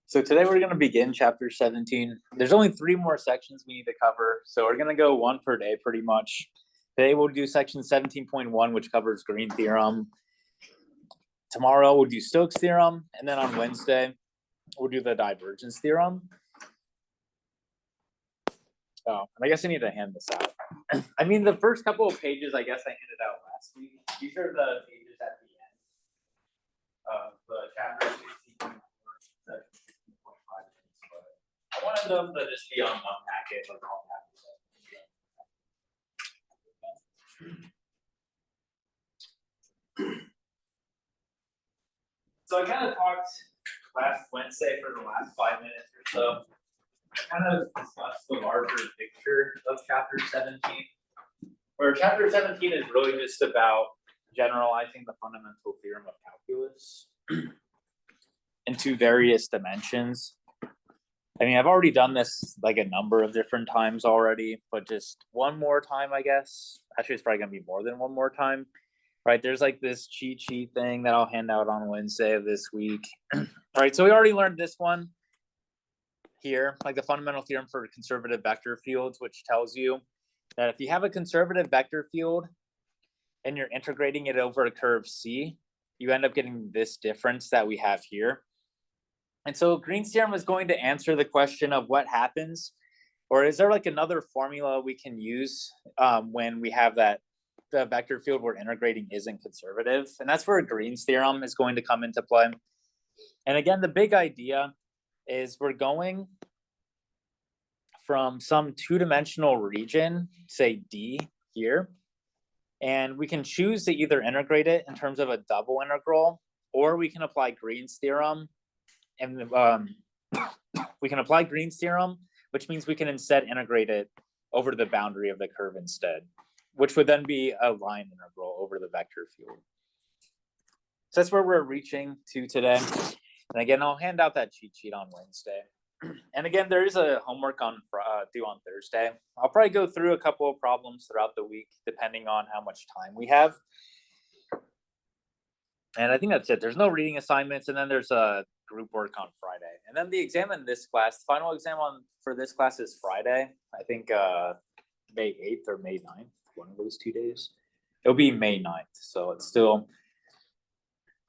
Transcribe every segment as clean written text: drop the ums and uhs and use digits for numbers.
So today we're going to begin chapter 17. There's only 3 more sections we need to cover, so we're going to go one per day pretty much. Today we'll do section 17.1, which covers Green theorem. Tomorrow we'll do Stokes' theorem, and then on Wednesday we'll do the divergence theorem. Oh, and I guess I need to hand this out. I mean, the first couple of pages, I guess I handed out last week. These are the pages at the end of the chapter 16.4, section 16.5. I wanted them to just be on one packet, like all packets. So I kind of talked last Wednesday for the last 5 minutes or so. Kind of discuss the larger picture of chapter 17, where chapter 17 is really just about generalizing the fundamental theorem of calculus into various dimensions. I mean, I've already done this like a number of different times already, but just one more time, I guess. Actually, it's probably gonna be more than one more time, right? There's like this cheat sheet thing that I'll hand out on Wednesday of this week. All right, so we already learned this one here, like the fundamental theorem for conservative vector fields, which tells you that if you have a conservative vector field and you're integrating it over a curve C, you end up getting this difference that we have here. And so Green's theorem is going to answer the question of what happens, or is there like another formula we can use when we have that the vector field we're integrating isn't conservative? And that's where Green's theorem is going to come into play. And again, the big idea is we're going from some 2-dimensional region, say D here, and we can choose to either integrate it in terms of a double integral, or we can apply Green's theorem, and we can apply Green's theorem, which means we can instead integrate it over the boundary of the curve instead, which would then be a line integral over the vector field. So that's where we're reaching to today. And again, I'll hand out that cheat sheet on Wednesday. And again, there is a homework on due on Thursday. I'll probably go through a couple of problems throughout the week, depending on how much time we have. And I think that's it. There's no reading assignments, and then there's a group work on Friday. And then the exam in this class, the final exam for this class is Friday. I think May 8th or May 9th, one of those 2 days. It'll be May 9th, so it's still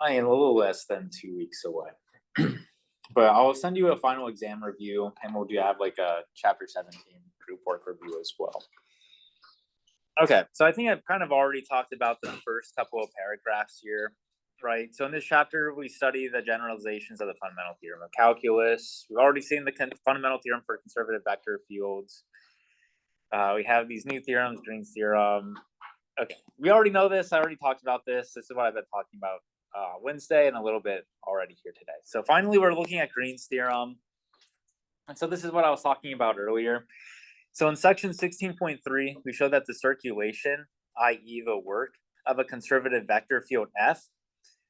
a little less than 2 weeks away. But I'll send you a final exam review, and we'll have like a chapter 17 group work review as well. Okay, so I think I've kind of already talked about the first couple of paragraphs here, right? So in this chapter, we study the generalizations of the fundamental theorem of calculus. We've already seen the fundamental theorem for conservative vector fields. We have these new theorems, Green's theorem. Okay, we already know this. I already talked about this. This is what I've been talking about Wednesday and a little bit already here today. So finally, we're looking at Green's theorem. And so this is what I was talking about earlier. So in section 16.3, we show that the circulation, i.e. the work of a conservative vector field F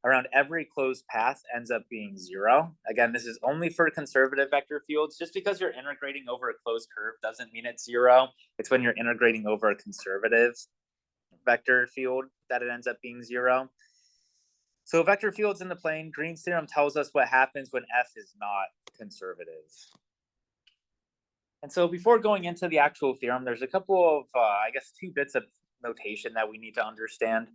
around every closed path ends up being 0. Again, this is only for conservative vector fields. Just because you're integrating over a closed curve doesn't mean it's 0. It's when you're integrating over a conservative vector field that it ends up being 0. So vector fields in the plane, Green's theorem tells us what happens when F is not conservative. And so before going into the actual theorem, there's a couple of, I guess, 2 bits of notation that we need to understand.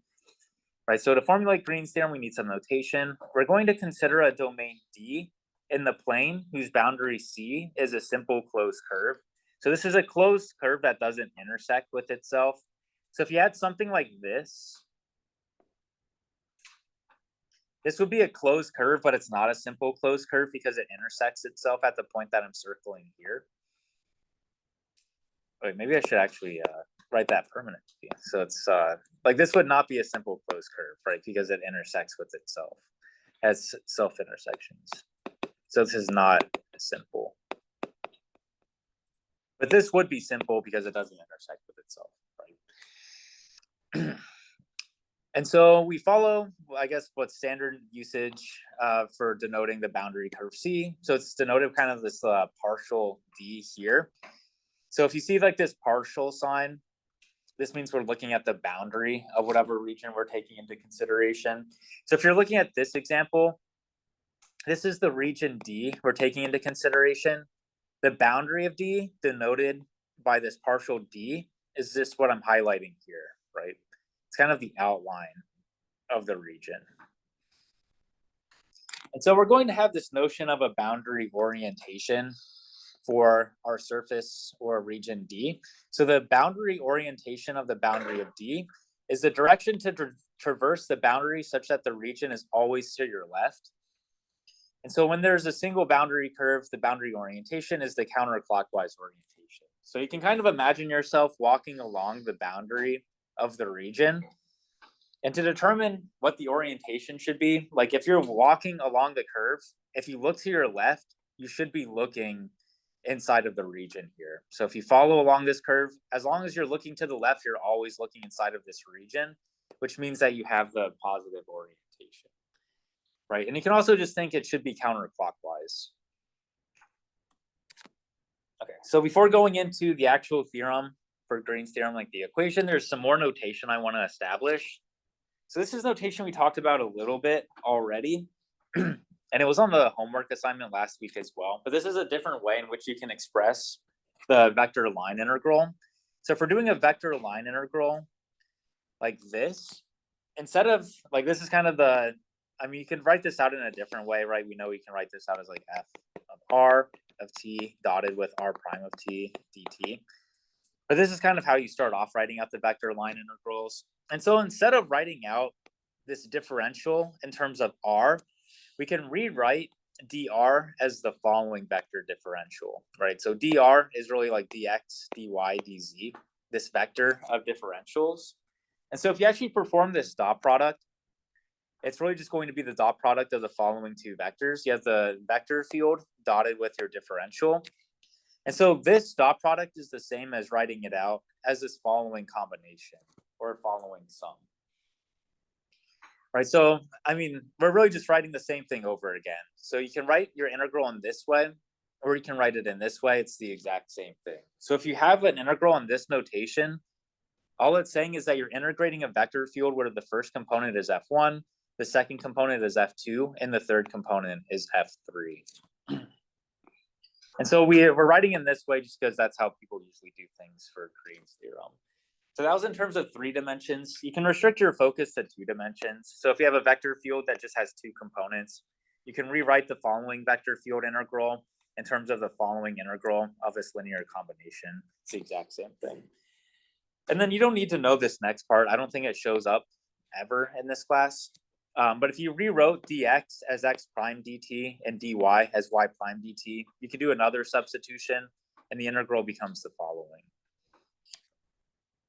Right, so to formulate Green's theorem, we need some notation. We're going to consider a domain D in the plane whose boundary C is a simple closed curve. So this is a closed curve that doesn't intersect with itself. So if you had something like this would be a closed curve, but it's not a simple closed curve because it intersects itself at the point that I'm circling here. Wait, maybe I should actually write that permanently. So it's like this would not be a simple closed curve, right? Because it intersects with itself, has self-intersections. So this is not simple. But this would be simple because it doesn't intersect with itself, right? And so we follow, I guess, what's standard usage for denoting the boundary curve C. So it's denoted kind of this partial D here. So if you see like this partial sign, This means we're looking at the boundary of whatever region we're taking into consideration. So if you're looking at this example, this is the region D we're taking into consideration. The boundary of D, denoted by this partial D, is this what I'm highlighting here, right? It's kind of the outline of the region. And so we're going to have this notion of a boundary orientation for our surface or region D. So the boundary orientation of the boundary of D is the direction to traverse the boundary such that the region is always to your left. And so when there's a single boundary curve, the boundary orientation is the counterclockwise orientation. So you can kind of imagine yourself walking along the boundary of the region. And to determine what the orientation should be, like if you're walking along the curve, if you look to your left, you should be looking inside of the region here. So if you follow along this curve, as long as you're looking to the left, you're always looking inside of this region, which means that you have the positive orientation, right? And you can also just think it should be counterclockwise. Okay, so before going into the actual theorem for Green's theorem, like the equation, there's some more notation I want to establish. So this is notation we talked about a little bit already, and it was on the homework assignment last week as well. But this is a different way in which you can express the vector line integral. So if we're doing a vector line integral like this, instead of, like, this is kind of the, I mean, you can write this out in a different way, right? We know we can write this out as like f of r of t dotted with r prime of t dt. But this is kind of how you start off writing out the vector line integrals. And so instead of writing out this differential in terms of r, we can rewrite dr as the following vector differential, right? So dr is really like dx, dy, dz, this vector of differentials. And so if you actually perform this dot product, it's really just going to be the dot product of the following two vectors. You have the vector field dotted with your differential. And so this dot product is the same as writing it out as this following combination or following sum. Right, so, I mean, we're really just writing the same thing over again. So you can write your integral in this way, or you can write it in this way. It's the exact same thing. So if you have an integral in this notation, all it's saying is that you're integrating a vector field where the first component is f1, the second component is f2, and the third component is f3. And so we're writing in this way just because that's how people usually do things for Green's theorem. So that was in terms of 3 dimensions. You can restrict your focus to 2 dimensions. So if you have a vector field that just has 2 components, you can rewrite the following vector field integral in terms of the following integral of this linear combination. It's the exact same thing. And then you don't need to know this next part. I don't think it shows up ever in this class. But if you rewrote dx as x prime dt and dy as y prime dt, you can do another substitution and the integral becomes the following.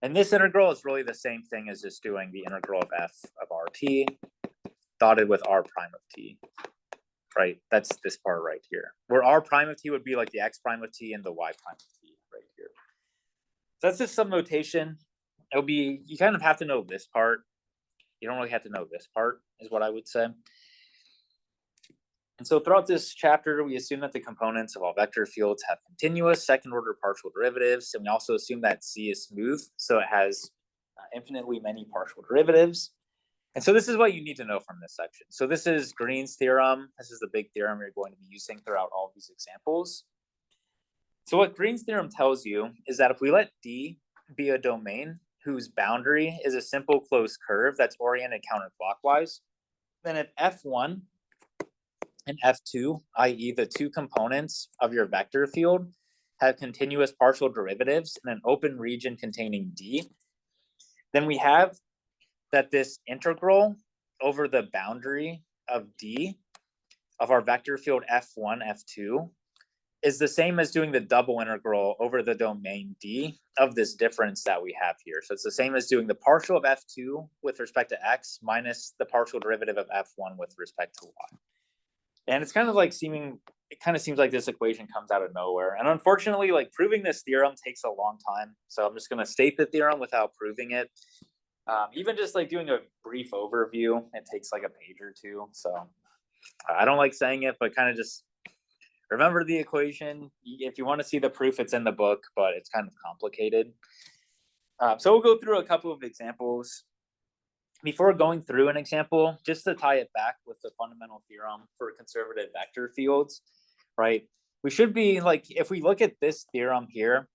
And this integral is really the same thing as just doing the integral of f of rt dotted with r prime of t, right? That's this part right here, where r prime of t would be like the x prime of t and the y prime of t right here. So that's just some notation. It'll be, you kind of have to know this part. You don't really have to know this part, is what I would say. And so throughout this chapter, we assume that the components of all vector fields have continuous second-order partial derivatives, and we also assume that C is smooth, so it has infinitely many partial derivatives. And so this is what you need to know from this section. So this is Green's theorem. This is the big theorem you're going to be using throughout all these examples. So what Green's theorem tells you is that if we let D be a domain whose boundary is a simple closed curve that's oriented counterclockwise, then if f1 and f2, i.e. the 2 components of your vector field, have continuous partial derivatives in an open region containing D, then we have that this integral over the boundary of D of our vector field f1, f2 is the same as doing the double integral over the domain D of this difference that we have here. So it's the same as doing the partial of f2 with respect to x minus the partial derivative of f1 with respect to y. And it's kind of like it kind of seems like this equation comes out of nowhere. And unfortunately, like proving this theorem takes a long time. So I'm just going to state the theorem without proving it. Even just like doing a brief overview, it takes like a page or two. So I don't like saying it, but kind of just remember the equation. If you want to see the proof, it's in the book, but it's kind of complicated. So we'll go through a couple of examples. Before going through an example, just to tie it back with the fundamental theorem for conservative vector fields, right? We should be like, if we look at this theorem here,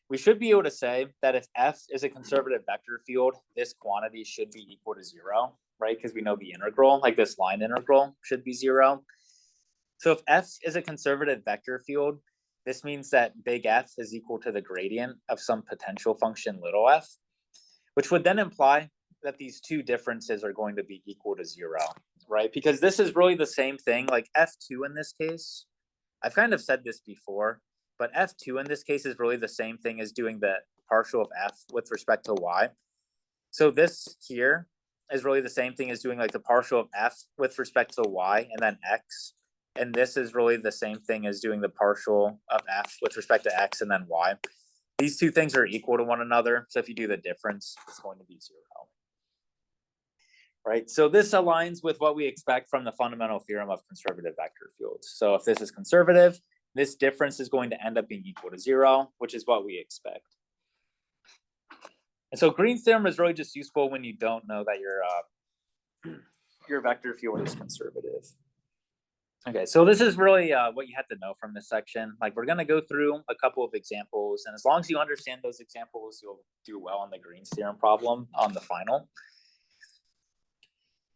we should be able to say that if F is a conservative vector field, this quantity should be equal to 0, right? Because we know the integral, like this line integral, should be 0. So if F is a conservative vector field, this means that big F is equal to the gradient of some potential function little f, which would then imply that these two differences are going to be equal to 0, right? Because this is really the same thing, like F2 in this case. I've kind of said this before, but F2 in this case is really the same thing as doing the partial of F with respect to Y. So this here is really the same thing as doing like the partial of F with respect to Y and then X. And this is really the same thing as doing the partial of F with respect to X and then Y. These two things are equal to one another. So if you do the difference, it's going to be 0. Right, so this aligns with what we expect from the fundamental theorem of conservative vector fields. So if this is conservative, this difference is going to end up being equal to 0, which is what we expect. And so Green's theorem is really just useful when you don't know that your vector field is conservative. Okay, so this is really what you have to know from this section. Like, we're going to go through a couple of examples, and as long as you understand those examples, you'll do well on the Green's theorem problem on the final.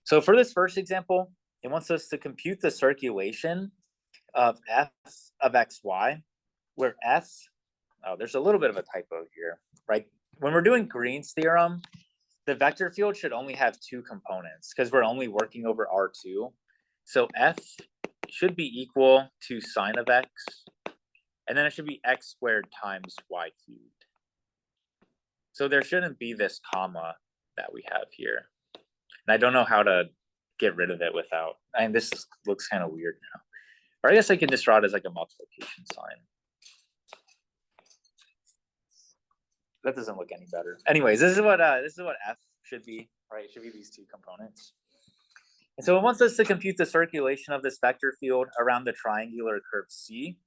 So for this first example, it wants us to compute the circulation of f of xy, where f, oh, there's a little bit of a typo here, right? When we're doing Green's theorem, the vector field should only have two components because we're only working over R2. So f should be equal to sine of x, and then it should be x squared times y cubed. So there shouldn't be this comma that we have here. And I don't know how to get rid of it without, I mean, this looks kind of weird now. Or I guess I can just draw it as like a multiplication sign. That doesn't look any better. Anyways, this is what f should be, right? It should be these two components. And so it wants us to compute the circulation of this vector field around the triangular curve C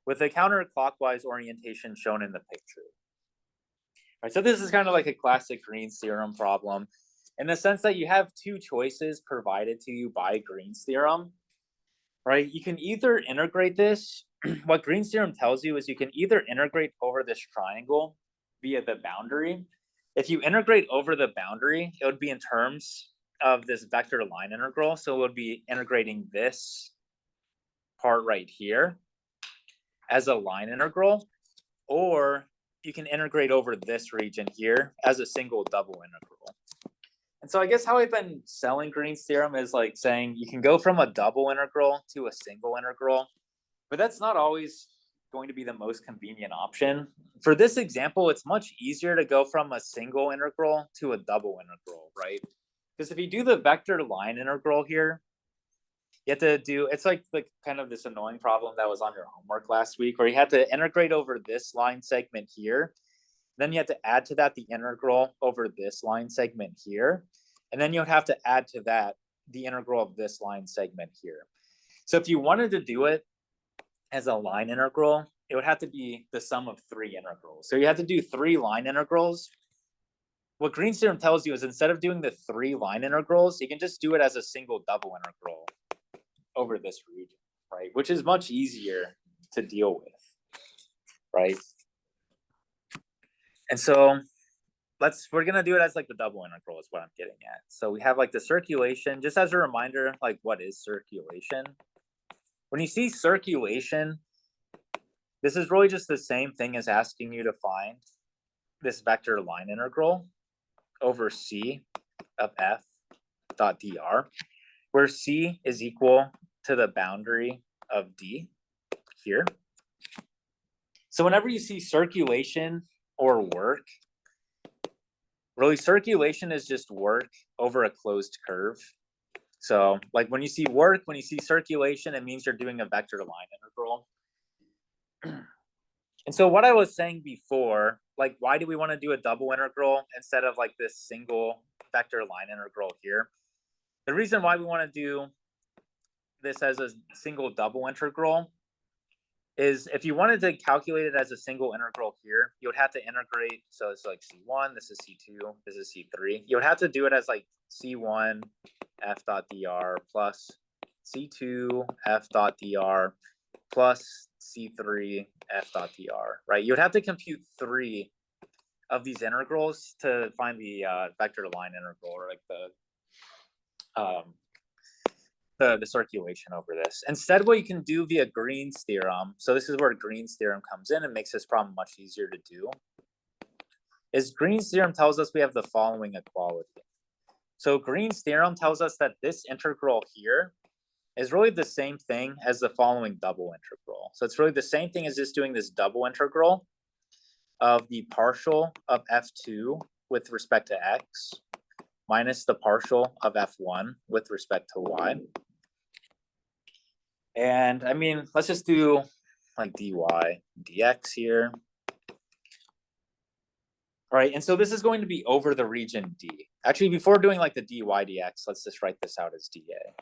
with a counterclockwise orientation shown in the picture. All right, so this is kind of like a classic Green's theorem problem, in the sense that you have two choices provided to you by Green's theorem, right? You can either integrate this. What Green's theorem tells you is you can either integrate over this triangle via the boundary. If you integrate over the boundary, it would be in terms of this vector line integral. So it would be integrating this part right here as a line integral, or you can integrate over this region here as a single double integral. And so I guess how I've been selling Green's theorem is like saying you can go from a double integral to a single integral, but that's not always going to be the most convenient option. For this example, it's much easier to go from a single integral to a double integral, right? Because if you do the vector line integral here, you have to do, it's like kind of this annoying problem that was on your homework last week, where you had to integrate over this line segment here. Then you have to add to that the integral over this line segment here. And then you would have to add to that the integral of this line segment here. So if you wanted to do it as a line integral, it would have to be the sum of three integrals. So you have to do three line integrals. What Green's theorem tells you is instead of doing the three line integrals, you can just do it as a single double integral over this region, right? Which is much easier to deal with, right? And so we're gonna do it as like the double integral is what I'm getting at. So we have like the circulation, just as a reminder, like what is circulation? When you see circulation, this is really just the same thing as asking you to find this vector line integral over C of f dot dr, where C is equal to the boundary of D here. So whenever you see circulation or work, really circulation is just work over a closed curve. So like when you see work, when you see circulation, it means you're doing a vector line integral. And so what I was saying before, like why do we want to do a double integral instead of like this single vector line integral here? The reason why we want to do this as a single double integral is if you wanted to calculate it as a single integral here, you would have to integrate. So it's like C1, this is C2, this is C3. You would have to do it as like C1 f dot dr plus C2 f dot dr plus C3 f dot dr, right? You would have to compute 3 of these integrals to find the vector line integral, or like the circulation over this. Instead, what you can do via Green's theorem, so this is where Green's theorem comes in and makes this problem much easier to do, is Green's theorem tells us we have the following equality. So Green's theorem tells us that this integral here is really the same thing as the following double integral. So it's really the same thing as just doing this double integral of the partial of f2 with respect to x minus the partial of f1 with respect to y. And I mean, let's just do like dy dx here. All right, and so this is going to be over the region D. Actually, before doing like the dy dx, let's just write this out as dA.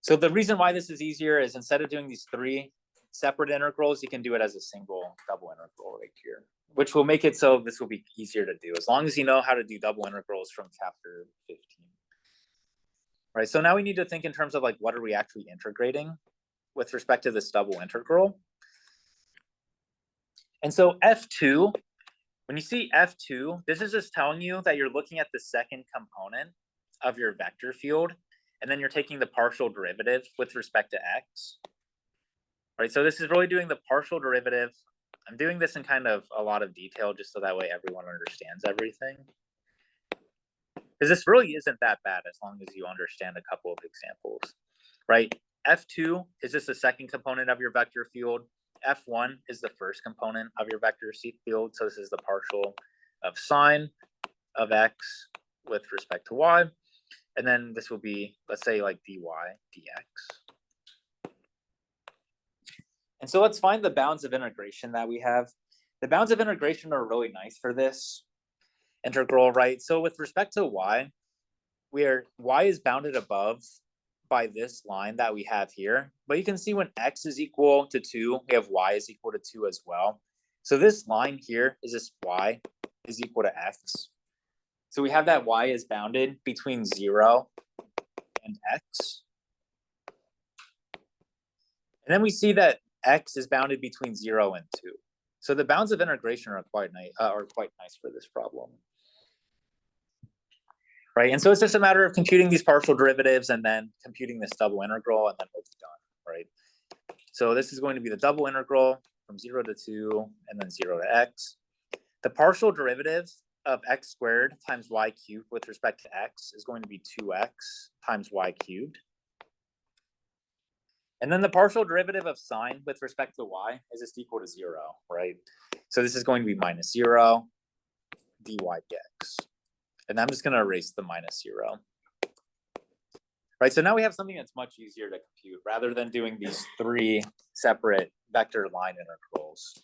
So the reason why this is easier is instead of doing these 3 separate integrals, you can do it as a single double integral right here, which will make it so this will be easier to do as long as you know how to do double integrals from chapter 15. Right, so now we need to think in terms of like, what are we actually integrating with respect to this double integral? And so f2, when you see f2, this is just telling you that you're looking at the second component of your vector field, and then you're taking the partial derivative with respect to x. Right, so this is really doing the partial derivative. I'm doing this in kind of a lot of detail just so that way everyone understands everything. Because this really isn't that bad as long as you understand a couple of examples, right? F2 is just the second component of your vector field. F1 is the first component of your vector field. So this is the partial of sine of x with respect to y. And then this will be, let's say, like dy dx. And so let's find the bounds of integration that we have. The bounds of integration are really nice for this integral, right? So with respect to y, y is bounded above by this line that we have here. But you can see when x is equal to 2, we have y is equal to 2 as well. So this line here is this y is equal to x. So we have that y is bounded between 0 and x. And then we see that x is bounded between 0 and 2. So the bounds of integration are quite nice for this problem. Right, and so it's just a matter of computing these partial derivatives and then computing this double integral, and then we'll be done, right? So this is going to be the double integral from 0 to 2 and then 0 to x. The partial derivative of x squared times y cubed with respect to x is going to be 2x times y cubed. And then the partial derivative of sine with respect to y is just equal to 0, right? So this is going to be minus 0 dy dx. And I'm just going to erase the minus 0. Right, so now we have something that's much easier to compute rather than doing these 3 separate vector line integrals.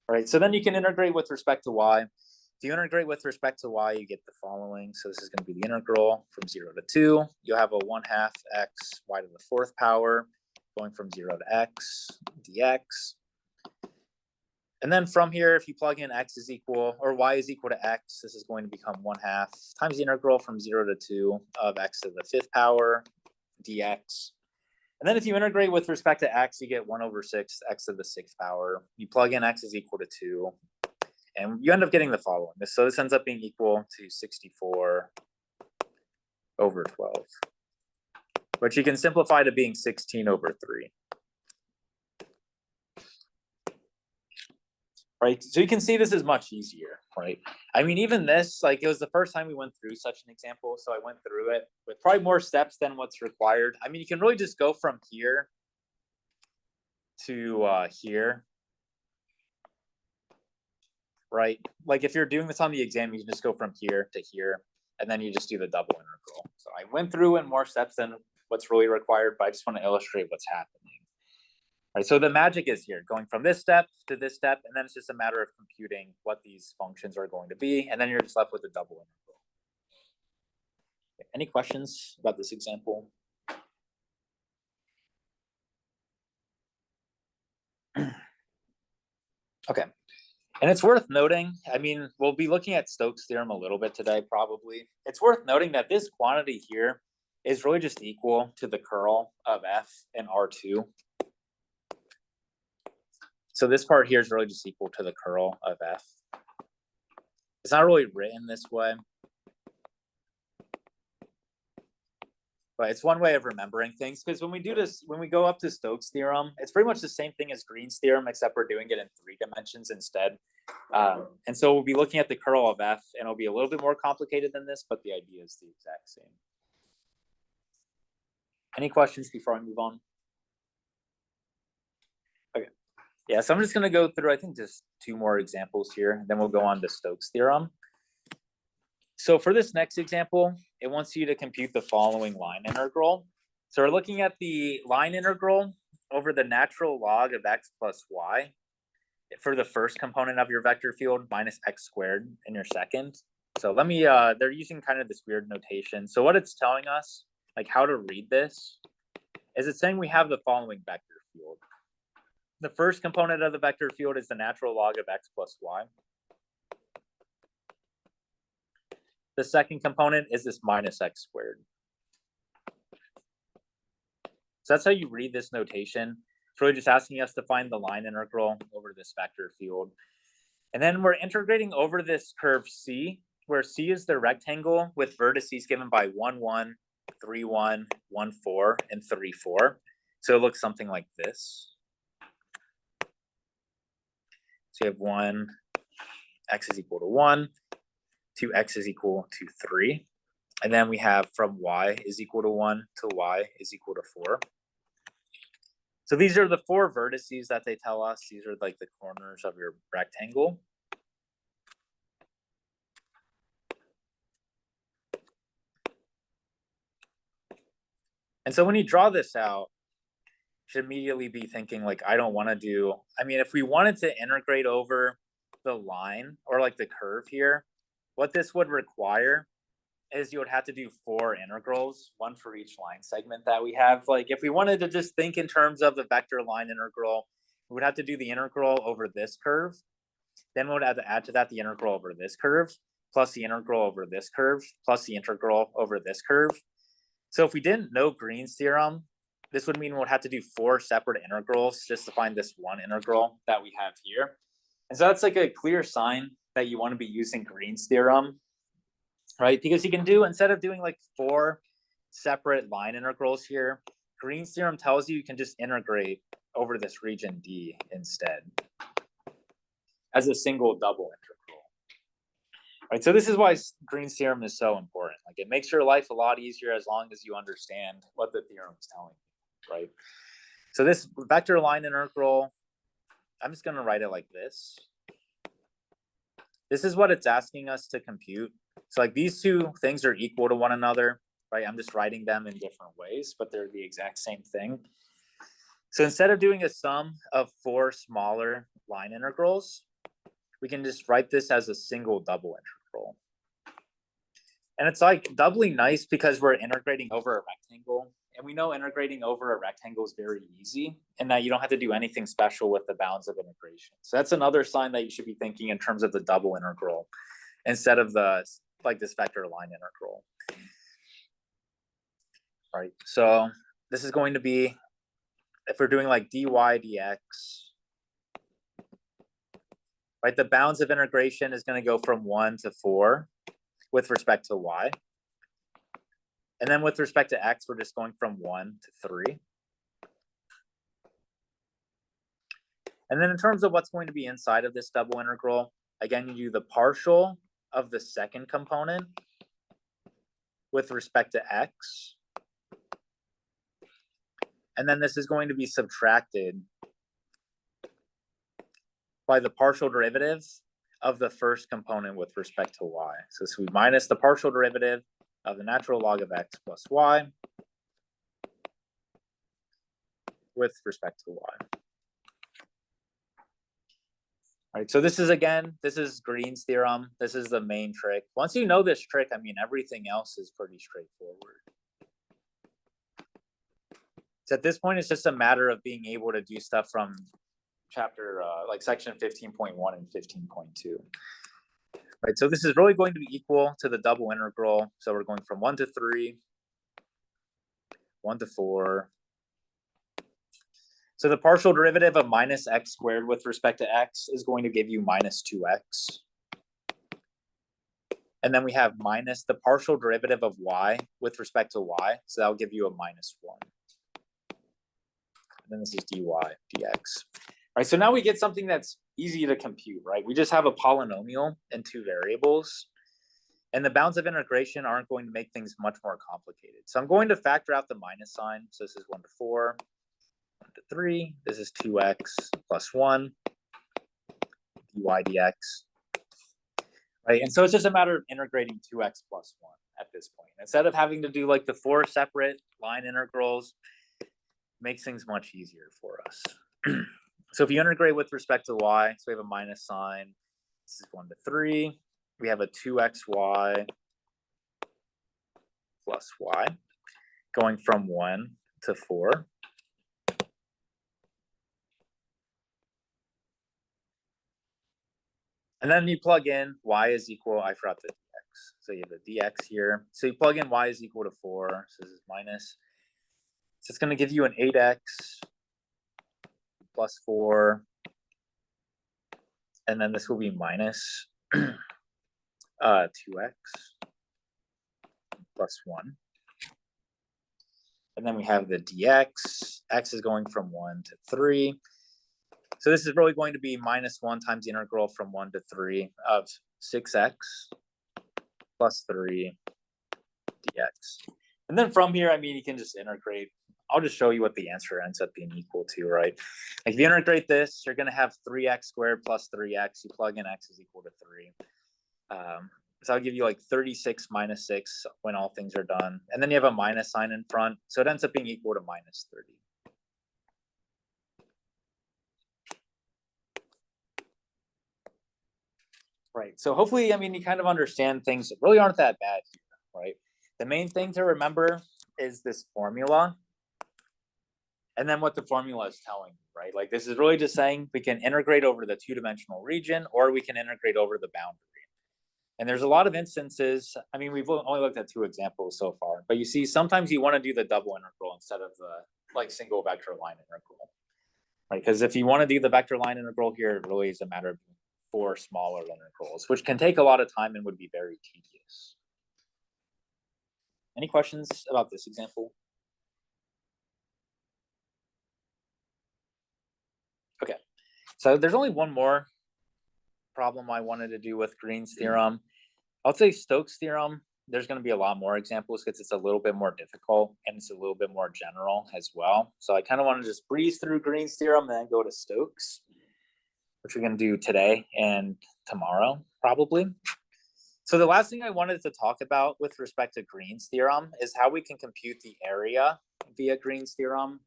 All right, so then you can integrate with respect to y. If you integrate with respect to y, you get the following. So this is going to be the integral from 0 to 2. You'll have a 1/2 x y to the 4th power going from 0 to x dx. And then from here, if you plug in x is equal, or y is equal to x, this is going to become 1/2 times the integral from 0 to 2 of x to the 5th power dx. And then if you integrate with respect to x, you get 1/6 x to the 6th power. You plug in x is equal to 2, and you end up getting the following. So this ends up being equal to 64/12, which you can simplify to being 16/3. Right, so you can see this is much easier, right? I mean, even this, like, it was the first time we went through such an example, so I went through it with probably more steps than what's required. I mean, you can really just go from here to here, right? Like, if you're doing this on the exam, you can just go from here to here, and then you just do the double integral. So I went through in more steps than what's really required, but I just want to illustrate what's happening. Right, so the magic is here, going from this step to this step, and then it's just a matter of computing what these functions are going to be, and then you're just left with a double integral. Any questions about this example? Okay. And it's worth noting, I mean, we'll be looking at Stokes' theorem a little bit today, probably. It's worth noting that this quantity here is really just equal to the curl of F and R2. So this part here is really just equal to the curl of F. It's not really written this way, but it's one way of remembering things, because when we do this, when we go up to Stokes' theorem, it's pretty much the same thing as Green's theorem, except we're doing it in 3 dimensions instead. And so we'll be looking at the curl of F, and it'll be a little bit more complicated than this, but the idea is the exact same. Any questions before I move on? Okay. Yeah, so I'm just going to go through, I think, just 2 more examples here, and then we'll go on to Stokes' theorem. So for this next example, it wants you to compute the following line integral. So we're looking at the line integral over the natural log of x plus y for the first component of your vector field minus x squared in your second. So let me, they're using kind of this weird notation. So what it's telling us, like how to read this, is it's saying we have the following vector field. The first component of the vector field is the natural log of x plus y. The second component is this minus x squared. So that's how you read this notation. It's really just asking us to find the line integral over this vector field. And then we're integrating over this curve C, where C is the rectangle with vertices given by 1, 1, 3, 1, 1, 4, and 3, 4. So it looks something like this. So you have 1, x is equal to 1, 2x is equal to 3. And then we have from y is equal to 1 to y is equal to 4. So these are the 4 vertices that they tell us. These are like the corners of your rectangle. And so when you draw this out, you should immediately be thinking like, I don't want to do, I mean, if we wanted to integrate over the line or like the curve here, what this would require is you would have to do 4 integrals, 1 for each line segment that we have. Like if we wanted to just think in terms of the vector line integral, we would have to do the integral over this curve. Then we would have to add to that the integral over this curve, plus the integral over this curve, plus the integral over this curve. So if we didn't know Green's theorem, this would mean we'd have to do 4 separate integrals just to find this one integral that we have here. And so that's like a clear sign that you want to be using Green's theorem, right? Because you can do, instead of doing like 4 separate line integrals here, Green's theorem tells you can just integrate over this region D instead as a single double integral. Right, so this is why Green's theorem is so important. Like it makes your life a lot easier as long as you understand what the theorem is telling you, right? So this vector line integral, I'm just going to write it like this. This is what it's asking us to compute. So like these 2 things are equal to one another, right? I'm just writing them in different ways, but they're the exact same thing. So instead of doing a sum of 4 smaller line integrals, we can just write this as a single double integral. And it's like doubly nice because we're integrating over a rectangle. And we know integrating over a rectangle is very easy and that you don't have to do anything special with the bounds of integration. So that's another sign that you should be thinking in terms of the double integral instead of the like this vector line integral. Right. So this is going to be, if we're doing like dy dx, right, the bounds of integration is going to go from 1 to 4 with respect to y. And then with respect to x, we're just going from 1 to 3. And then in terms of what's going to be inside of this double integral, again, you do the partial of the second component with respect to x. And then this is going to be subtracted by the partial derivative of the first component with respect to y. So we minus the partial derivative of the natural log of x plus y with respect to y. All right, so this is, again, this is Green's theorem. This is the main trick. Once you know this trick, I mean, everything else is pretty straightforward. So at this point, it's just a matter of being able to do stuff from chapter, like section 15.1 and 15.2. Right, so this is really going to be equal to the double integral. So we're going from 1 to 3, 1 to 4. So the partial derivative of minus x squared with respect to x is going to give you minus 2x. And then we have minus the partial derivative of y with respect to y. So that'll give you a minus 1. And then this is dy dx. Right, so now we get something that's easy to compute, right? We just have a polynomial and two variables. And the bounds of integration aren't going to make things much more complicated. So I'm going to factor out the minus sign. So this is 1 to 4, 1 to 3. This is 2x plus 1, dy dx. Right, and so it's just a matter of integrating 2x plus 1 at this point. Instead of having to do like the 4 separate line integrals, makes things much easier for us. So if you integrate with respect to y, so we have a minus sign. This is 1 to 3. We have a 2xy plus y going from 1 to 4. And then you plug in y is equal, I forgot the dx. So you have a dx here. So you plug in y is equal to 4. So this is minus. So it's going to give you an 8x plus 4. And then this will be minus 2x plus 1. And then we have the dx. X is going from 1 to 3. So this is really going to be minus 1 times the integral from 1 to 3 of 6x plus 3 dx. And then from here, I mean, you can just integrate. I'll just show you what the answer ends up being equal to, right? Like if you integrate this, you're going to have 3x squared plus 3x. You plug in x is equal to 3. So I'll give you like 36 minus 6 when all things are done. And then you have a minus sign in front. So it ends up being equal to minus 30. Right. So hopefully, I mean, you kind of understand things that really aren't that bad here, right? The main thing to remember is this formula. And then what the formula is telling you, right? Like this is really just saying we can integrate over the two-dimensional region or we can integrate over the boundary. And there's a lot of instances, I mean, we've only looked at 2 examples so far, but you see sometimes you want to do the double integral instead of the like single vector line integral, right? Because if you want to do the vector line integral here, it really is a matter of 4 smaller integrals, which can take a lot of time and would be very tedious. Any questions about this example? Okay, so there's only one more problem I wanted to do with Green's theorem. I'll say Stokes' theorem, there's going to be a lot more examples because it's a little bit more difficult and it's a little bit more general as well. So I kind of want to just breeze through Green's theorem and then go to Stokes, which we're going to do today and tomorrow, probably. So the last thing I wanted to talk about with respect to Green's theorem is how we can compute the area via Green's theorem.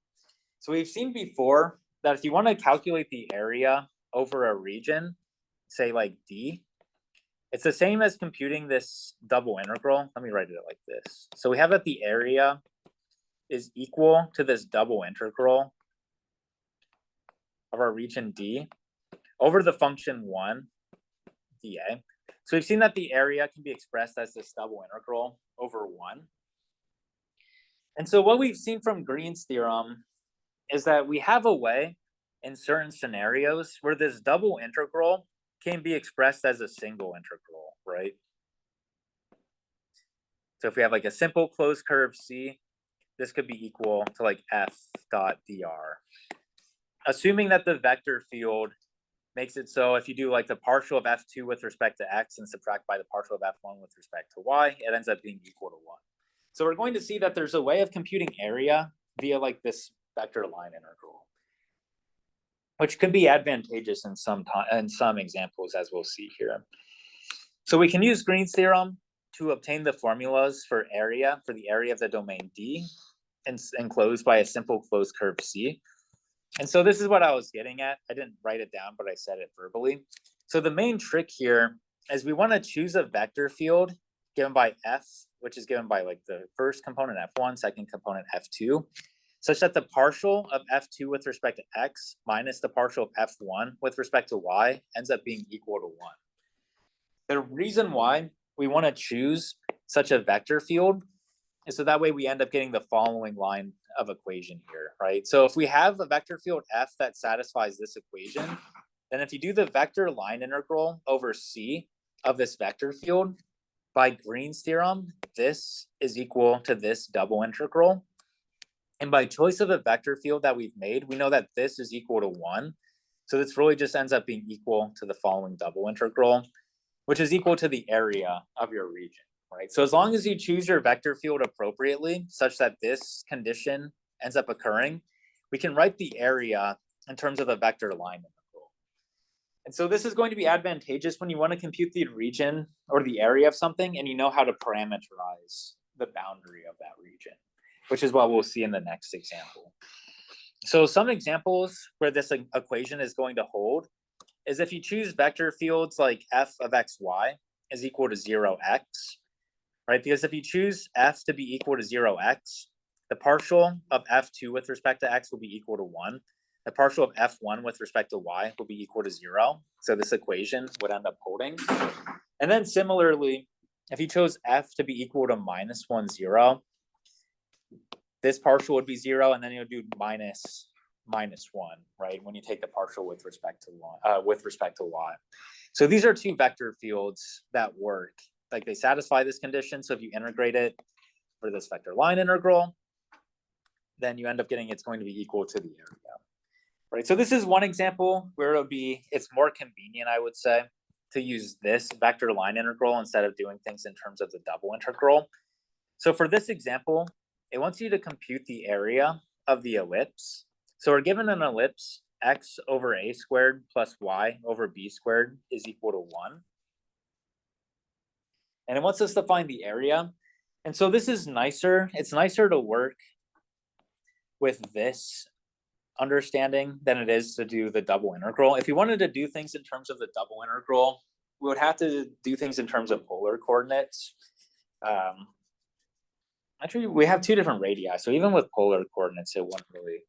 So we've seen before that if you want to calculate the area over a region, say like D, it's the same as computing this double integral. Let me write it like this. So we have that the area is equal to this double integral of our region D over the function 1 dA. So we've seen that the area can be expressed as this double integral over 1. And so what we've seen from Green's theorem is that we have a way in certain scenarios where this double integral can be expressed as a single integral, right? So if we have like a simple closed curve C, this could be equal to like f dot dr. Assuming that the vector field makes it so if you do like the partial of f2 with respect to x and subtract by the partial of f1 with respect to y, it ends up being equal to 1. So we're going to see that there's a way of computing area via like this vector line integral, which could be advantageous in some examples, as we'll see here. So we can use Green's theorem to obtain the formulas for area, for the area of the domain D enclosed by a simple closed curve C. And so this is what I was getting at. I didn't write it down, but I said it verbally. So the main trick here is we want to choose a vector field given by F, which is given by like the first component F1, second component F2. such that the partial of f2 with respect to x minus the partial of f1 with respect to y ends up being equal to 1. The reason why we want to choose such a vector field is so that way we end up getting the following line of equation here, right? So if we have a vector field f that satisfies this equation, then if you do the vector line integral over C of this vector field, by Green's theorem, this is equal to this double integral. And by choice of a vector field that we've made, we know that this is equal to 1. So this really just ends up being equal to the following double integral, which is equal to the area of your region, right? So as long as you choose your vector field appropriately, such that this condition ends up occurring, we can write the area in terms of a vector line integral. And so this is going to be advantageous when you want to compute the region or the area of something and you know how to parameterize the boundary of that region, which is what we'll see in the next example. So some examples where this equation is going to hold is if you choose vector fields like f of xy is equal to 0x, right? Because if you choose f to be equal to 0x, the partial of f2 with respect to x will be equal to 1. The partial of f1 with respect to y will be equal to 0. So this equation would end up holding. And then similarly, if you chose f to be equal to minus 1, 0, this partial would be 0, and then you'll do minus 1, right? When you take the partial with respect to y. So these are two vector fields that work. Like they satisfy this condition. So if you integrate it for this vector line integral, then you end up getting it's going to be equal to the area. Right, so this is one example where it's more convenient, I would say, to use this vector line integral instead of doing things in terms of the double integral. So for this example, it wants you to compute the area of the ellipse. So we're given an ellipse, x over a squared plus y over b squared is equal to 1. And it wants us to find the area. And so this is nicer. It's nicer to work with this understanding than it is to do the double integral. If you wanted to do things in terms of the double integral, we would have to do things in terms of polar coordinates. Actually, we have two different radii, so even with polar coordinates, it wouldn't really,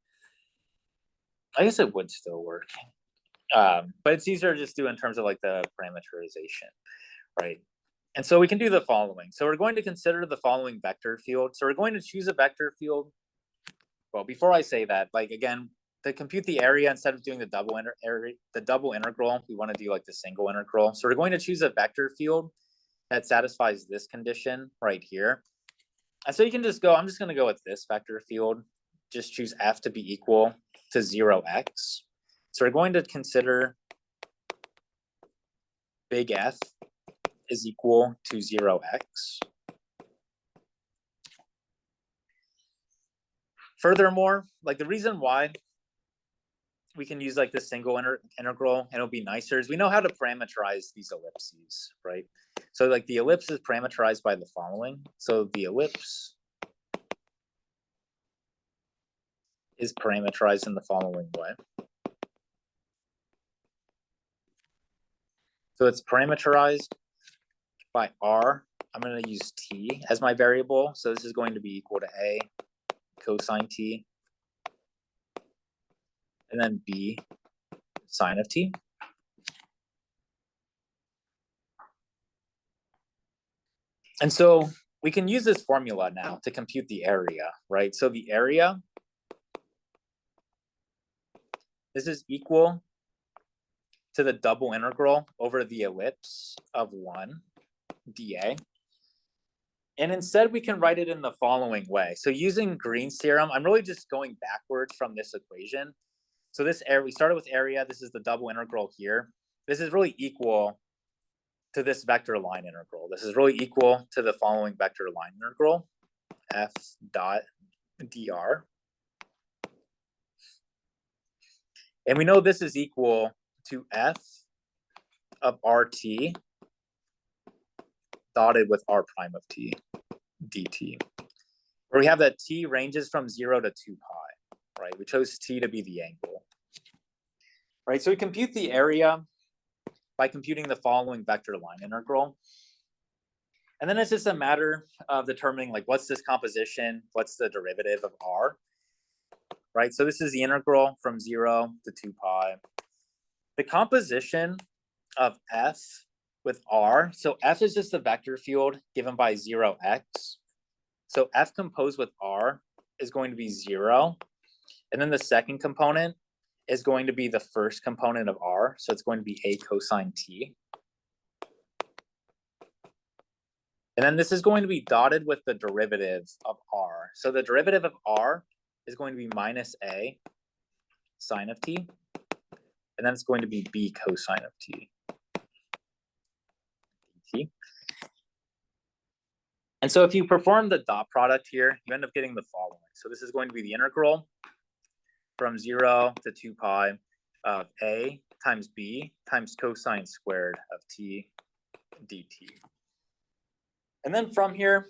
I guess it would still work. But it's easier to just do in terms of like the parameterization, right? And so we can do the following. So we're going to consider the following vector field. So we're going to choose a vector field. Well, before I say that, like again, to compute the area instead of doing the double integral, we want to do like the single integral. So we're going to choose a vector field that satisfies this condition right here. And so you can just go, I'm just going to go with this vector field. Just choose f to be equal to 0x. So we're going to consider big F is equal to 0x. Furthermore, like the reason why we can use like the single integral and it'll be nicer is we know how to parameterize these ellipses, right? So like the ellipse is parameterized by the following. So the ellipse is parameterized in the following way. So it's parameterized by r. I'm going to use t as my variable. So this is going to be equal to a cosine t, and then b sine of t. And so we can use this formula now to compute the area, right? So the area, this is equal to the double integral over the ellipse of 1 dA. And instead we can write it in the following way. So using Green's theorem, I'm really just going backwards from this equation. So this area, we started with area, this is the double integral here. This is really equal to this vector line integral. This is really equal to the following vector line integral, f dot dr. And we know this is equal to f of rt dotted with r prime of t dt, where we have that t ranges from 0 to 2 pi, right? We chose t to be the angle, right? So we compute the area by computing the following vector line integral. And then it's just a matter of determining like what's this composition, what's the derivative of r. right? So this is the integral from 0 to 2 pi. The composition of F with R, so F is just a vector field given by 0x. So F composed with R is going to be 0. And then the second component is going to be the first component of R. So it's going to be A cosine T. And then this is going to be dotted with the derivative of R. So the derivative of R is going to be minus A sine of T. And then it's going to be B cosine of T. And so if you perform the dot product here, you end up getting the following. So this is going to be the integral from 0 to 2 pi of A times B times cosine squared of T dt. And then from here,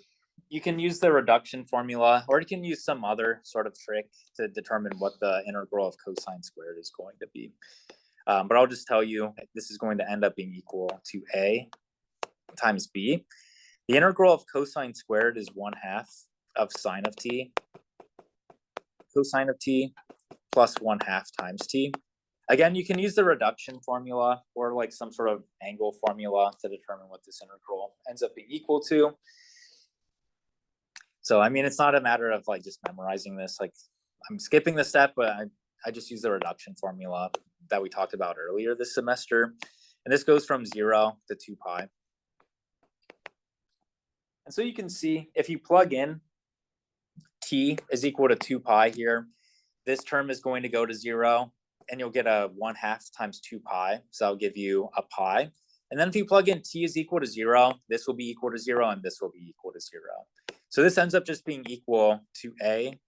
you can use the reduction formula, or you can use some other sort of trick to determine what the integral of cosine squared is going to be. But I'll just tell you, this is going to end up being equal to A times B. The integral of cosine squared is 1/2 of sine of T, cosine of T, plus 1/2 times T. Again, you can use the reduction formula or like some sort of angle formula to determine what this integral ends up being equal to. So, I mean, it's not a matter of like just memorizing this. Like, I'm skipping the step, but I just use the reduction formula that we talked about earlier this semester. And this goes from 0 to 2 pi. And so you can see if you plug in T is equal to 2 pi here, this term is going to go to 0 and you'll get a 1/2 times 2 pi. So I'll give you a pi. And then if you plug in T is equal to 0, this will be equal to 0 and this will be equal to 0. So this ends up just being equal to A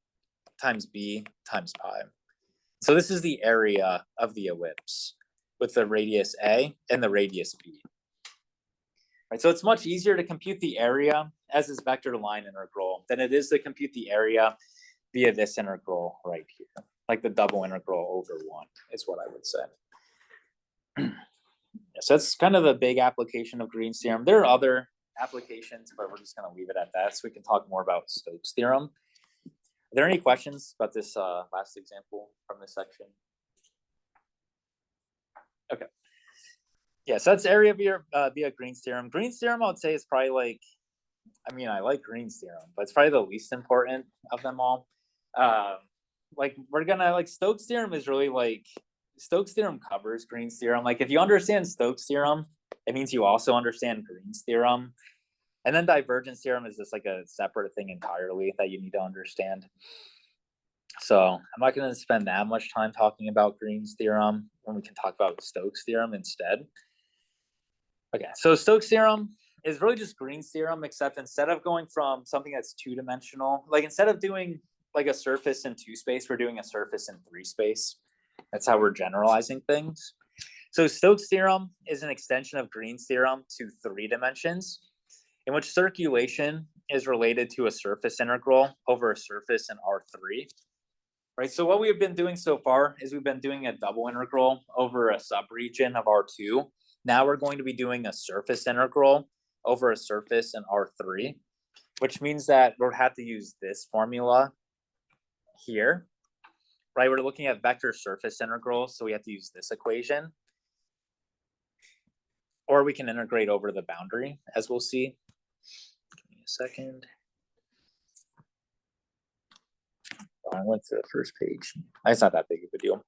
times B times pi. So this is the area of the ellipse with the radius A and the radius B. Right, so it's much easier to compute the area as this vector line integral than it is to compute the area via this integral right here, like the double integral over 1 is what I would say. So that's kind of the big application of Green's theorem. There are other applications, but we're just going to leave it at that so we can talk more about Stokes' theorem. Are there any questions about this last example from this section? Okay. Yeah, so that's area via Green's theorem. Green's theorem, I would say, is probably like, I mean, I like Green's theorem, but it's probably the least important of them all. Like, we're gonna, like, Stokes' theorem is really like, Stokes' theorem covers Green's theorem. Like, if you understand Stokes' theorem, it means you also understand Green's theorem. And then divergence theorem is just like a separate thing entirely that you need to understand. So I'm not going to spend that much time talking about Green's theorem when we can talk about Stokes' theorem instead. Okay, so Stokes' theorem is really just Green's theorem, except instead of going from something that's two-dimensional, like instead of doing like a surface in 2 space, we're doing a surface in 3 space. That's how we're generalizing things. So Stokes' theorem is an extension of Green's theorem to 3 dimensions, in which circulation is related to a surface integral over a surface in R3. Right, so what we've been doing so far is we've been doing a double integral over a subregion of R2. Now we're going to be doing a surface integral over a surface in R3, which means that we'll have to use this formula here, right? We're looking at vector surface integrals, so we have to use this equation. Or we can integrate over the boundary, as we'll see. Give me a second. I went to the first page. It's not that big of a deal.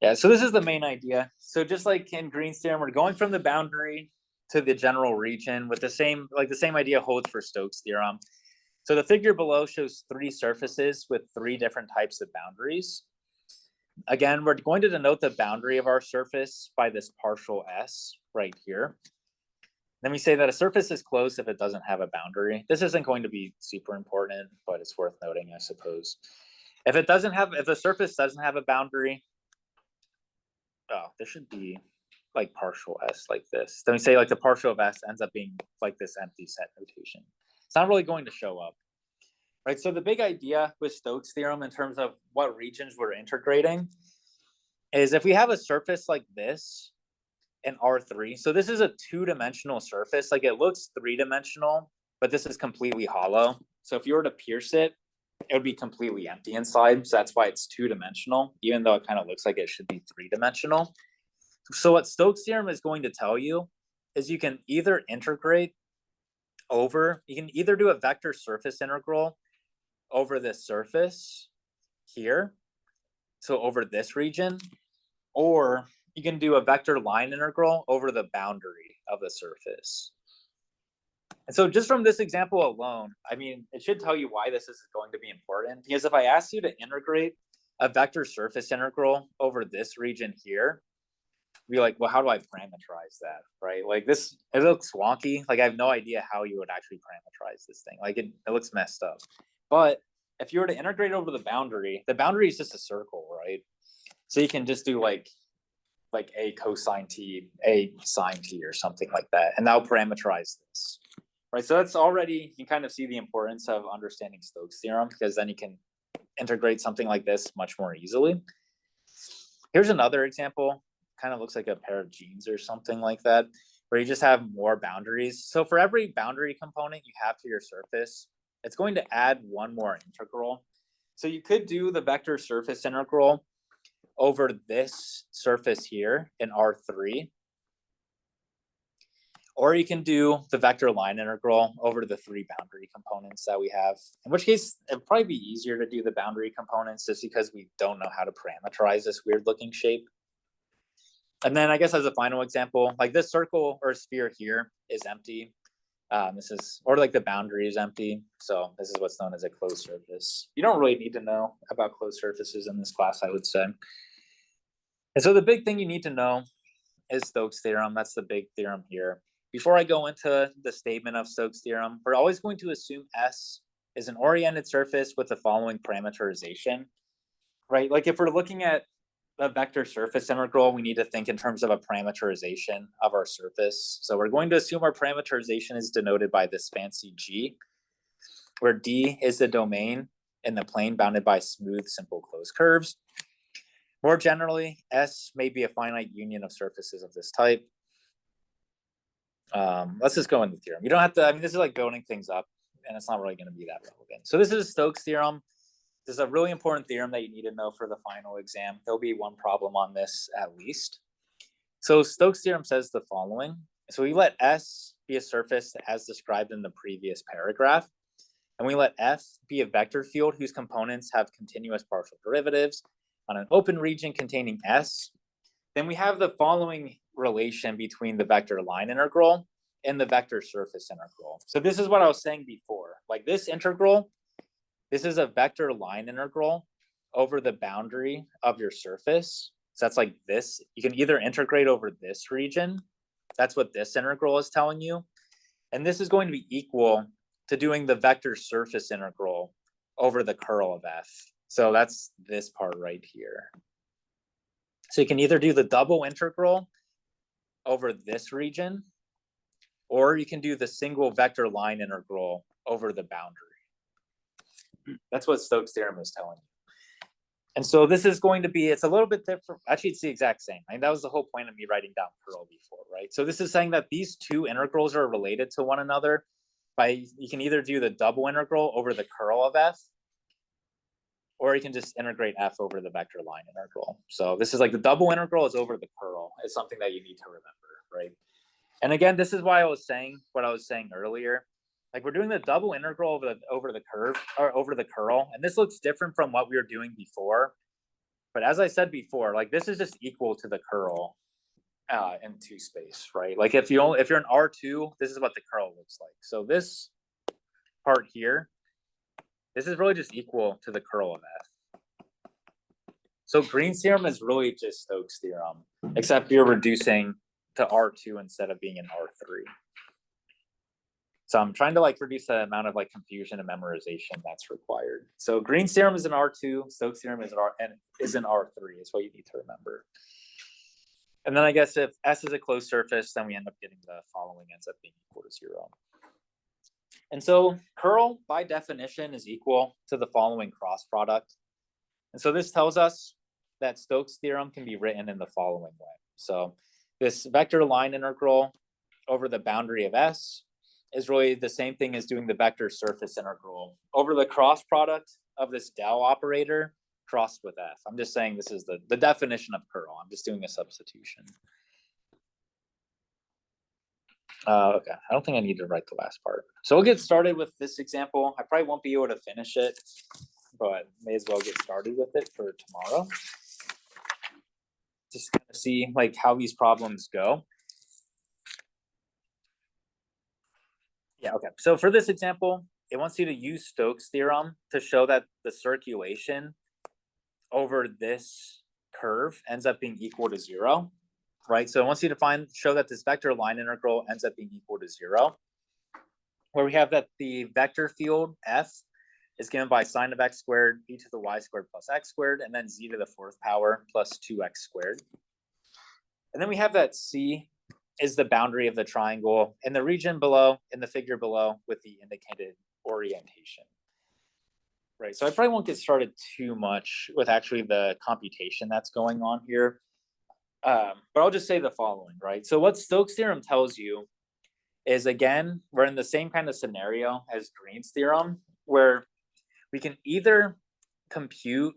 Yeah, so this is the main idea. So just like in Green's theorem, we're going from the boundary to the general region with the same idea holds for Stokes' theorem. So the figure below shows 3 surfaces with 3 different types of boundaries. Again, we're going to denote the boundary of our surface by this partial S right here. Then we say that a surface is closed if it doesn't have a boundary. This isn't going to be super important, but it's worth noting, I suppose. If the surface doesn't have a boundary, there should be like partial S like this. Then we say like the partial of S ends up being like this empty set notation. It's not really going to show up, right? So the big idea with Stokes' theorem in terms of what regions we're integrating is if we have a surface like this in R3, so this is a 2-dimensional surface, like it looks 3-dimensional, but this is completely hollow. So if you were to pierce it, it would be completely empty inside. So that's why it's 2-dimensional, even though it kind of looks like it should be 3-dimensional. So what Stokes' theorem is going to tell you is you can either integrate over, you can either do a vector surface integral over this surface here, so over this region, or you can do a vector line integral over the boundary of the surface. And so just from this example alone, I mean, it should tell you why this is going to be important, because if I ask you to integrate a vector surface integral over this region here, be like, well, how do I parameterize that, right? Like this, it looks wonky. Like I have no idea how you would actually parameterize this thing. Like it looks messed up. But if you were to integrate over the boundary is just a circle, right? So you can just do like a cosine t, a sine t, or something like that, and that'll parameterize this, right? So that's already, you kind of see the importance of understanding Stokes' theorem, because then you can integrate something like this much more easily. Here's another example. Kind of looks like a pair of jeans or something like that, where you just have more boundaries. So for every boundary component you have to your surface, it's going to add one more integral. So you could do the vector surface integral over this surface here in R3, or you can do the vector line integral over the 3 boundary components that we have, in which case it'd probably be easier to do the boundary components just because we don't know how to parameterize this weird looking shape. And then I guess as a final example, like this circle or sphere here is empty. This is, or like the boundary is empty. So this is what's known as a closed surface. You don't really need to know about closed surfaces in this class, I would say. And so the big thing you need to know is Stokes' theorem. That's the big theorem here. Before I go into the statement of Stokes' theorem, we're always going to assume S is an oriented surface with the following parameterization, right? Like if we're looking at a vector surface integral, we need to think in terms of a parameterization of our surface. So we're going to assume our parameterization is denoted by this fancy G, where D is the domain in the plane bounded by smooth, simple closed curves. More generally, S may be a finite union of surfaces of this type. Let's just go in the theorem. You don't have to, I mean, this is like building things up, and it's not really going to be that relevant. So this is Stokes' theorem. This is a really important theorem that you need to know for the final exam. There'll be one problem on this at least. So Stokes' theorem says the following. So we let S be a surface as described in the previous paragraph, and we let F be a vector field whose components have continuous partial derivatives on an open region containing S. Then we have the following relation between the vector line integral and the vector surface integral. So this is what I was saying before. Like this integral, this is a vector line integral over the boundary of your surface. So that's like this. You can either integrate over this region. That's what this integral is telling you. And this is going to be equal to doing the vector surface integral over the curl of F. So that's this part right here. So you can either do the double integral over this region, or you can do the single vector line integral over the boundary. That's what Stokes' theorem is telling you. And so this is going to be, it's a little bit different. Actually, it's the exact same. I mean, that was the whole point of me writing down curl before, right? So this is saying that these two integrals are related to one another by, you can either do the double integral over the curl of F, or you can just integrate F over the vector line integral. So this is like the double integral is over the curl. It's something that you need to remember, right? And again, this is why I was saying what I was saying earlier. Like we're doing the double integral over the curve or over the curl, and this looks different from what we were doing before. But as I said before, like this is just equal to the curl in 2 space, right? Like if you're in R2, this is what the curl looks like. So this part here, this is really just equal to the curl of F. So Green's theorem is really just Stokes' theorem, except you're reducing to R2 instead of being in R3. So I'm trying to like reduce the amount of like confusion and memorization that's required. So Green's theorem is in R2, Stokes' theorem is in R3 is what you need to remember. And then I guess if S is a closed surface, then we end up getting the following ends up being equal to 0. And so curl by definition is equal to the following cross product. And so this tells us that Stokes' theorem can be written in the following way. So this vector line integral over the boundary of S is really the same thing as doing the vector surface integral over the cross product of this del operator crossed with f. I'm just saying this is the definition of curl. I'm just doing a substitution. Okay, I don't think I need to write the last part. So we'll get started with this example. I probably won't be able to finish it, but may as well get started with it for tomorrow. Just kind of see like how these problems go. Yeah, okay. So for this example, it wants you to use Stokes' theorem to show that the circulation over this curve ends up being equal to 0, right? So it wants you to show that this vector line integral ends up being equal to 0, where we have that the vector field f is given by sine of x squared e to the y squared plus x squared, and then z to the 4th power plus 2x squared. And then we have that c is the boundary of the triangle in the region below, in the figure below, with the indicated orientation. Right, so I probably won't get started too much with actually the computation that's going on here. But I'll just say the following, right? So what Stokes' theorem tells you is, again, we're in the same kind of scenario as Green's theorem, where we can either compute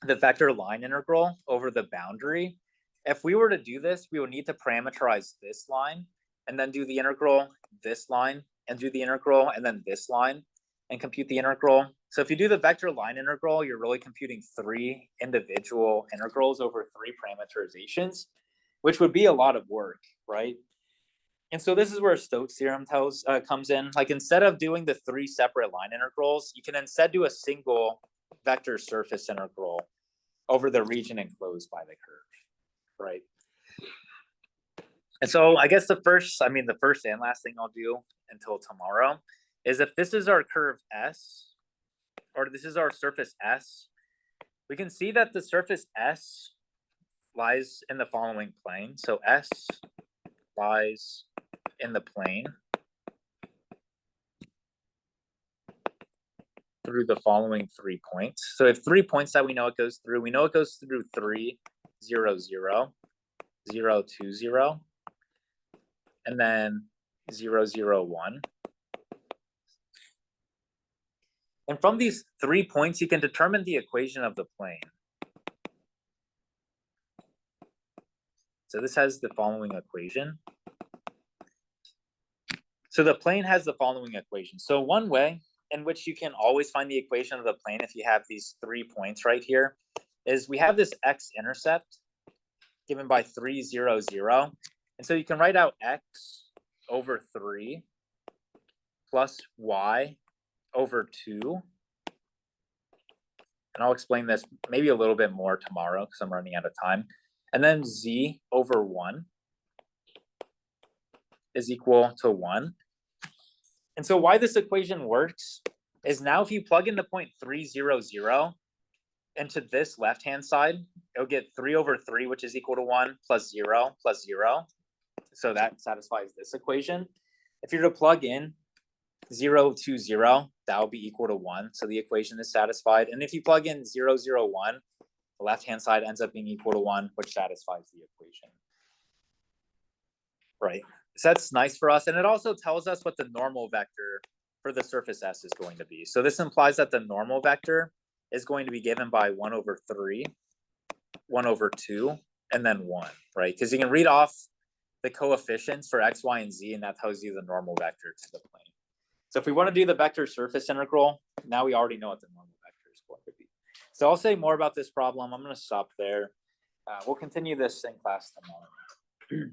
the vector line integral over the boundary. If we were to do this, we would need to parameterize this line and then do the integral, this line, and do the integral, and then this line, and compute the integral. So if you do the vector line integral, you're really computing 3 individual integrals over 3 parameterizations, which would be a lot of work, right? And so this is where Stokes' theorem comes in. Like, instead of doing the 3 separate line integrals, you can instead do a single vector surface integral over the region enclosed by the curve, right? And so I guess the first and last thing I'll do until tomorrow is, if this is our curve S, or this is our surface S, we can see that the surface S lies in the following plane. So S lies in the plane through the following 3 points. So we have 3 points that we know it goes through. We know it goes through 3, 0, 0, 0, 2, 0, and then 0, 0, 1. And from these 3 points, you can determine the equation of the plane. So this has the following equation. So the plane has the following equation. So one way in which you can always find the equation of the plane, if you have these 3 points right here, is we have this x-intercept given by 3, 0, 0. And so you can write out x over 3 plus y over 2. And I'll explain this maybe a little bit more tomorrow because I'm running out of time. And then z over 1 is equal to 1. And so why this equation works is, now if you plug in the point 3, 0, 0 into this left-hand side, it'll get 3 over 3, which is equal to 1, plus 0, plus 0. So that satisfies this equation. If you're to plug in 0, 2, 0, that will be equal to 1. So the equation is satisfied. And if you plug in 0, 0, 1, the left-hand side ends up being equal to 1, which satisfies the equation. Right. So that's nice for us. And it also tells us what the normal vector for the surface S is going to be. So this implies that the normal vector is going to be given by 1 over 3, 1 over 2, and then 1, right? Because you can read off the coefficients for x, y, and z, and that tells you the normal vector to the plane. So if we want to do the vector surface integral, now we already know what the normal vector is going to be. So I'll say more about this problem. I'm going to stop there. We'll continue this in class tomorrow.